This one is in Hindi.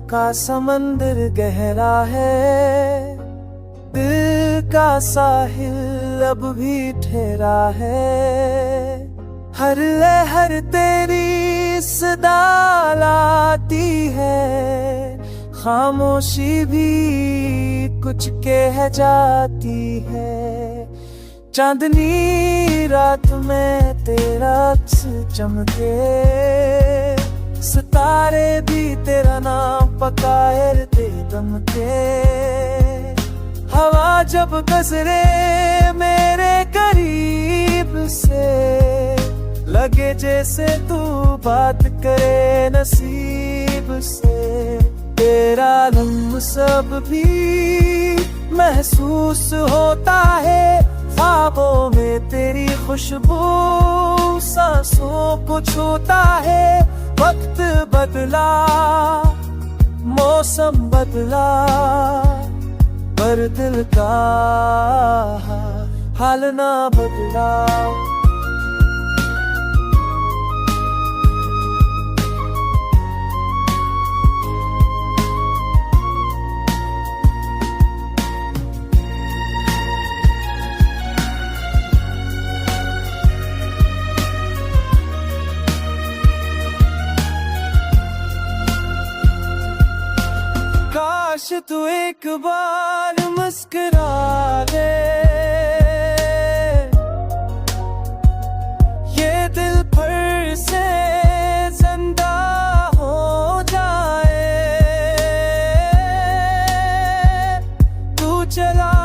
का समंदर गहरा है, दिल का साहिल अब भी ठहरा है। हर लहर तेरी सदा लाती है, खामोशी भी कुछ कह जाती है। चांदनी रात में तेरा अक्स चमके, सितारे भी तेरा नाम पकारते दमके। हवा जब गुजरे मेरे करीब से, लगे जैसे तू बात करे नसीब से। तेरा लम्ह सब भी महसूस होता है, ख्वाबों में तेरी खुशबू सांसों को छूता है। वक्त बदला, मौसम बदला, पर दिल का हाल ना बदला। काश तू एक बार मुस्कुरा दे, ये दिल फिर से जिंदा हो जाए। तू चला